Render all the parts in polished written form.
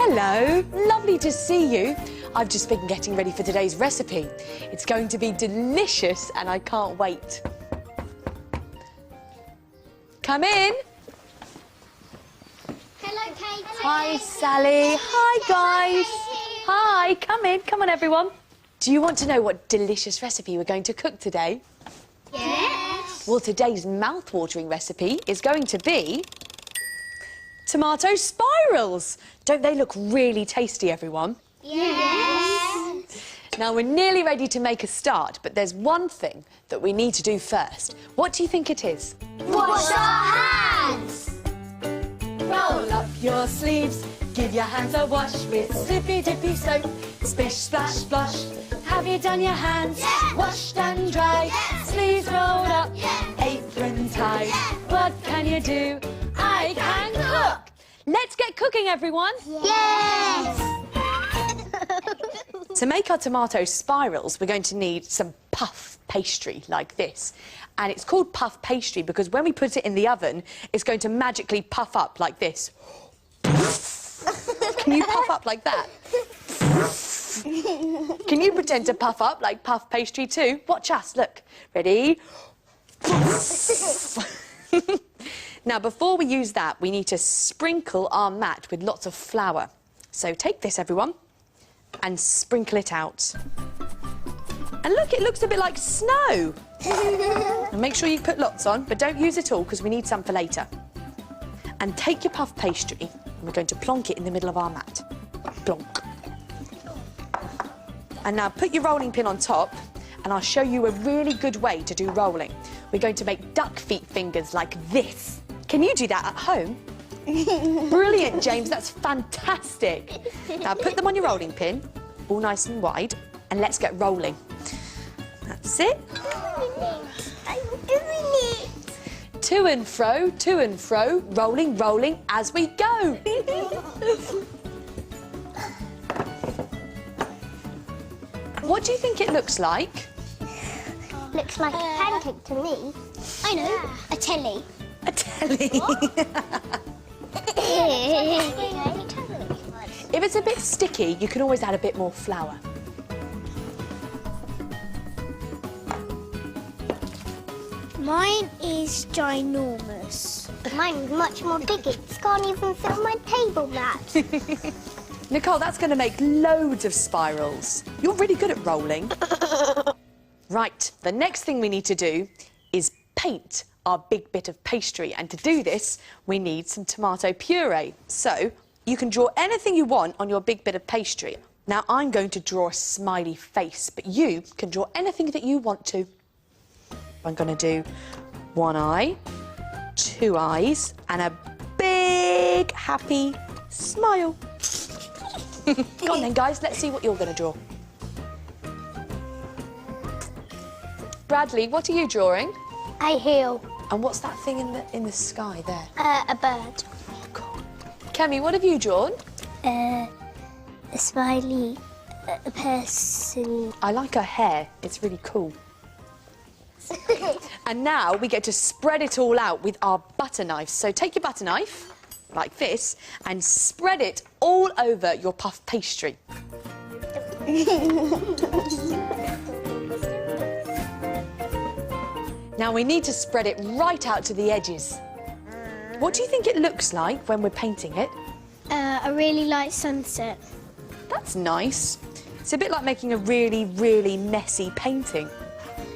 Hello, lovely to see you. I've just been getting ready for today's recipe. It's going to be delicious and I can't wait. Come in. Hello, Katy. Hi, Sally. Hi, guys. Hi, come in. Come on, everyone. Do you want to know what delicious recipe we're going to cook today? Yes. Well, today's mouth-watering recipe is going to be tomato spirals. Don't they look really tasty, everyone? Yes. Now, we're nearly ready to make a start, but there's one thing that we need to do first. What do you think it is? Wash our hands. Roll up your sleeves, give your hands a wash with slippy-dippy soap. Splish, splash, splosh. Have you done your hands? Yeah. Washed and dried, Yeah. sleeves rolled up, Yeah. apron tied. Yeah. What can you do? I can cook. Let's get cooking, everyone. Yes. To make our tomato spirals, we're going to need some puff pastry like this. And it's called puff pastry because when we put it in the oven, it's going to magically puff up like this. Can you puff up like that? Can you pretend to puff up like puff pastry too? Watch us, look. Ready? Now, before we use that, we need to sprinkle our mat with lots of flour. So take this, everyone, and sprinkle it out. And look, it looks a bit like snow. And make sure you put lots on, but don't use it all because we need some for later. And take your puff pastry, and we're going to plonk it in the middle of our mat. Plonk. And now put your rolling pin on top, and I'll show you a really good way to do rolling. We're going to make duck feet fingers like this. Can you do that at home? Brilliant, James, that's fantastic. Now put them on your rolling pin, all nice and wide, and let's get rolling. That's it. I'm doing it. To and fro, rolling, rolling as we go. What do you think it looks like? Looks like a pancake to me. I know, a telly. A telly. If it's a bit sticky, you can always add a bit more flour. Mine is ginormous. Mine's much more big. It can't even fit on my table mat. Nicole, that's going to make loads of spirals. You're really good at rolling. Right, the next thing we need to do is paint our big bit of pastry. And to do this, we need some tomato puree. So you can draw anything you want on your big bit of pastry. Now, I'm going to draw a smiley face, but you can draw anything that you want to. I'm going to do one eye, two eyes, and a big, happy smile. Go on then, guys, let's see what you're going to draw. Bradley, what are you drawing? A hill. And what's that thing in the sky there? A bird. Cool. Kemi, what have you drawn? A smiley person. I like her hair. It's really cool. And now we get to spread it all out with our butter knife. So take your butter knife, like this, and spread it all over your puff pastry. Now we need to spread it right out to the edges. What do you think it looks like when we're painting it? A really light sunset. That's nice. It's a bit like making a really, really messy painting.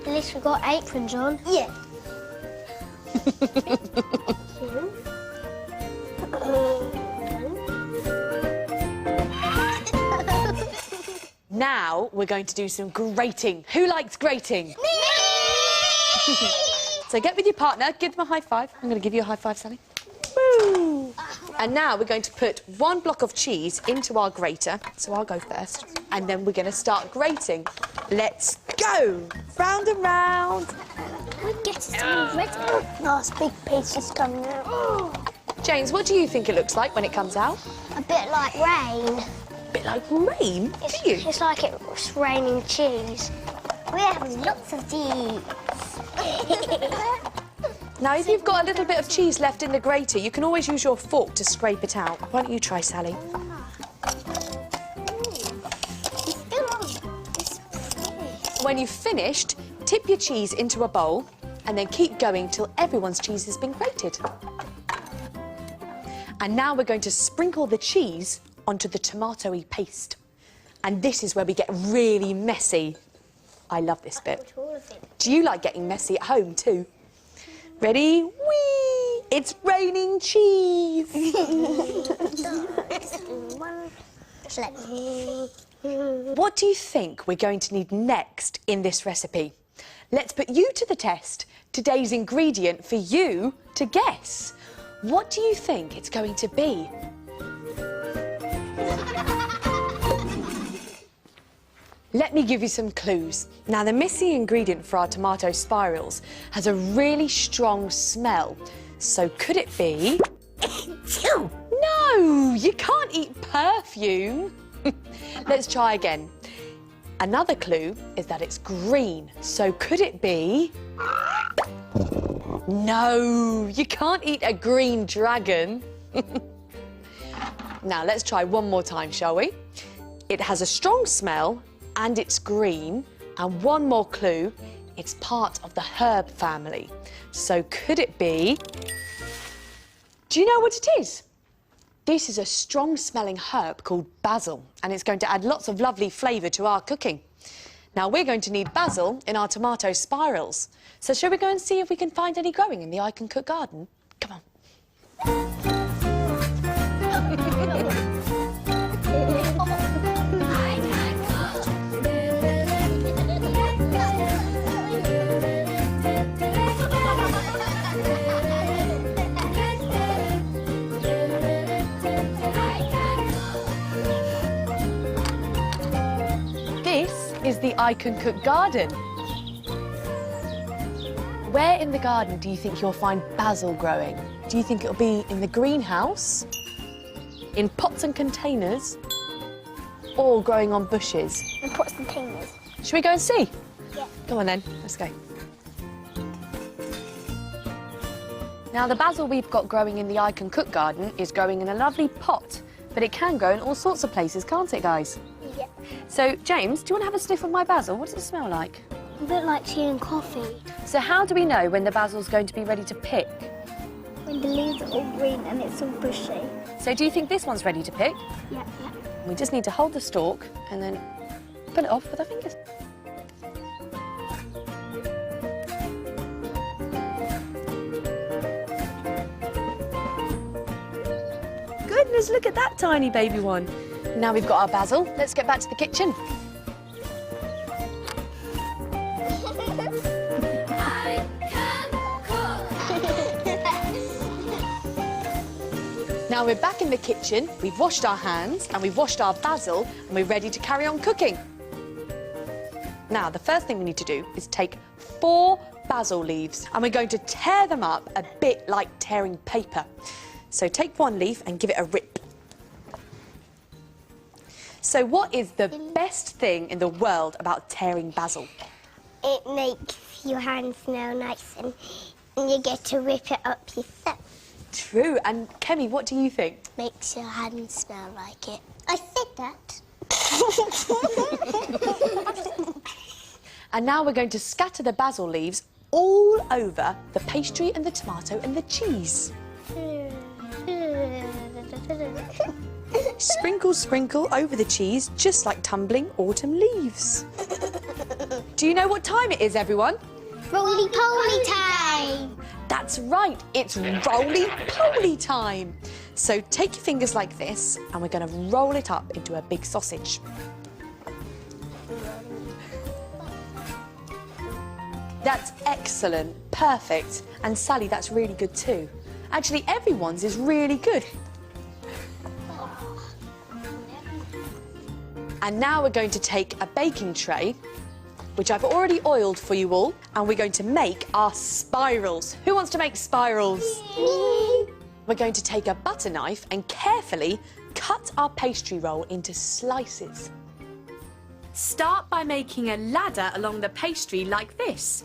At least we've got aprons on. Yeah. Now we're going to do some grating. Who likes grating? Me! So get with your partner, give them a high five. I'm going to give you a high five, Sally. Woo! And now we're going to put one block of cheese into our grater. So I'll go first. And then we're going to start grating. Let's go! Round and round. Get it all ready. Last big piece is coming out. James, what do you think it looks like when it comes out? A bit like rain. A bit like rain, do you? It's like it's raining cheese. We have lots of cheese. Now, if you've got a little bit of cheese left in the grater, you can always use your fork to scrape it out. Why don't you try, Sally? When you've finished, tip your cheese into a bowl and then keep going till everyone's cheese has been grated. And now we're going to sprinkle the cheese onto the tomatoey paste. And this is where we get really messy. I love this bit. Do you like getting messy at home too? Ready? Whee! It's raining cheese! What do you think we're going to need next in this recipe? Let's put you to the test. Today's ingredient for you to guess. What do you think it's going to be? Let me give you some clues. Now, the missing ingredient for our tomato spirals has a really strong smell. So could it be... No, you can't eat perfume. Let's try again. Another clue is that it's green. So could it be... No, you can't eat a green dragon. Now, let's try one more time, shall we? It has a strong smell and it's green. And one more clue, it's part of the herb family. So could it be... Do you know what it is? This is a strong-smelling herb called basil, and it's going to add lots of lovely flavour to our cooking. Now, we're going to need basil in our tomato spirals. So shall we go and see if we can find any growing in the I Can Cook garden? Come on. This is the I Can Cook garden. Where in the garden do you think you'll find basil growing? Do you think it'll be in the greenhouse, in pots and containers, or growing on bushes? In pots and containers. Should we go and see? Yeah. Come on then, let's go. Now, the basil we've got growing in the I Can Cook garden is growing in a lovely pot, but it can grow in all sorts of places, can't it, guys? Yeah. So, James, do you want to have a sniff of my basil? What does it smell like? A bit like tea and coffee. So how do we know when the basil's going to be ready to pick? When the leaves are all green and it's all bushy. So do you think this one's ready to pick? Yeah, yeah. We just need to hold the stalk and then pull it off with our fingers. Goodness, look at that tiny baby one. Now we've got our basil, let's get back to the kitchen. Now we're back in the kitchen, we've washed our hands and we've washed our basil and we're ready to carry on cooking. Now, the first thing we need to do is take 4 basil leaves and we're going to tear them up a bit like tearing paper. So take one leaf and give it a rip. So what is the best thing in the world about tearing basil? It makes your hands smell nice and you get to rip it up yourself. True. And Kemi, what do you think? Makes your hands smell like it. I said that. And now we're going to scatter the basil leaves all over the pastry and the tomato and the cheese. Sprinkle, sprinkle over the cheese, just like tumbling autumn leaves. Do you know what time it is, everyone? Roly-poly time! That's right, it's roly-poly time. So take your fingers like this, and we're going to roll it up into a big sausage. That's excellent, perfect. And Sally, that's really good too. Actually, everyone's is really good. And now we're going to take a baking tray, which I've already oiled for you all, and we're going to make our spirals. Who wants to make spirals? Me. We're going to take a butter knife and carefully cut our pastry roll into slices. Start by making a ladder along the pastry like this.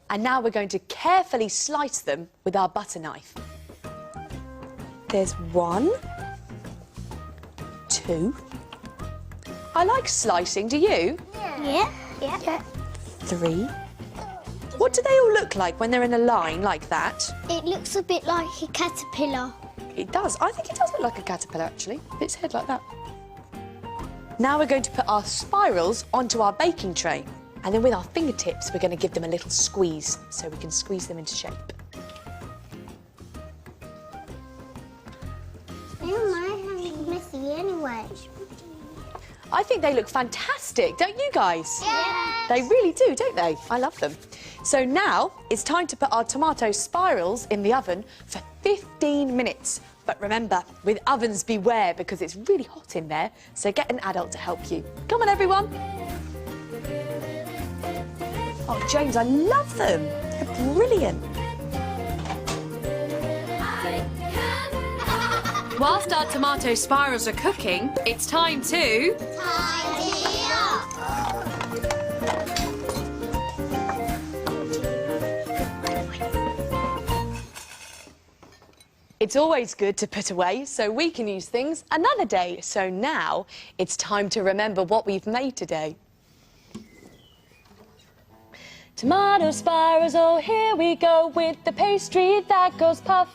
And now we're going to carefully slice them with our butter knife. There's 1, 2. I like slicing, do you? Yeah. 3. What do they all look like when they're in a line like that? It looks a bit like a caterpillar. It does. I think it does look like a caterpillar, actually. Its head like that. Now we're going to put our spirals onto our baking tray. And then with our fingertips, we're going to give them a little squeeze so we can squeeze them into shape. My hand is messy anyway. I think they look fantastic, don't you guys? Yeah. They really do, don't they? I love them. So now it's time to put our tomato spirals in the oven for 15 minutes. But remember, with ovens beware because it's really hot in there, so get an adult to help you. Come on, everyone. Oh, James, I love them. They're brilliant. Whilst our tomato spirals are cooking, it's time to... Tidy up. It's always good to put away so we can use things another day. So now it's time to remember what we've made today. Tomato spirals, oh here we go with the pastry that goes puff.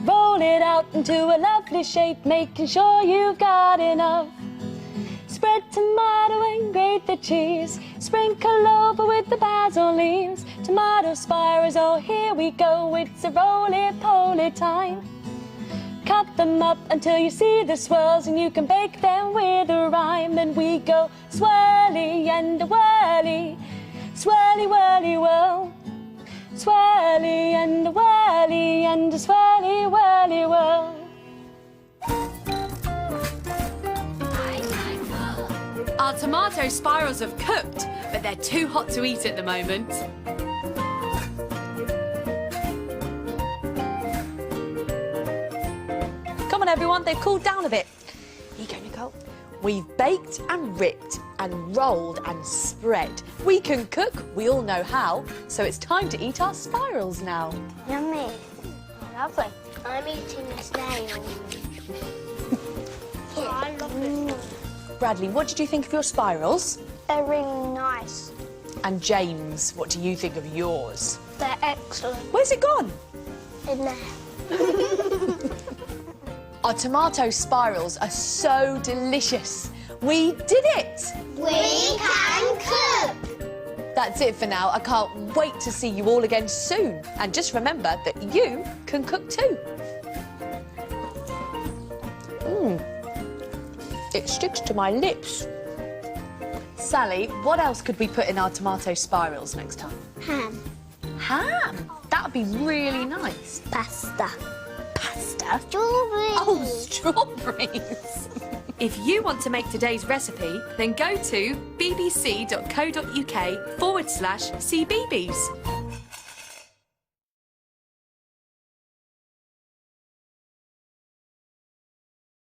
Roll it out into a lovely shape, making sure you've got enough. Spread tomato and grate the cheese. Sprinkle over with the basil leaves. Tomato spirals, oh here we go, it's a roly-poly time. Cut them up until you see the swirls and you can bake them with a rhyme. And we go swirly and a whirly, swirly, whirly, whirl. Swirly and a whirly and a swirly, whirly, whirl. Our tomato spirals have cooked, but they're too hot to eat at the moment. Come on, everyone, they've cooled down a bit. Here you go, Nicole. We've baked and ripped and rolled and spread. We can cook, we all know how, so it's time to eat our spirals now. Yummy. Lovely. I'm eating a snail. I love it. Bradley, what did you think of your spirals? They're really nice. And James, what do you think of yours? They're excellent. Where's it gone? In there. Our tomato spirals are so delicious. We did it! We can cook! That's it for now. I can't wait to see you all again soon. And just remember that you can cook too. It sticks to my lips. Sally, what else could we put in our tomato spirals next time? Ham. Ham? That would be really nice. Pasta. Pasta? Strawberries. Oh, strawberries. If you want to make today's recipe, then go to bbc.co.uk/CBeebies.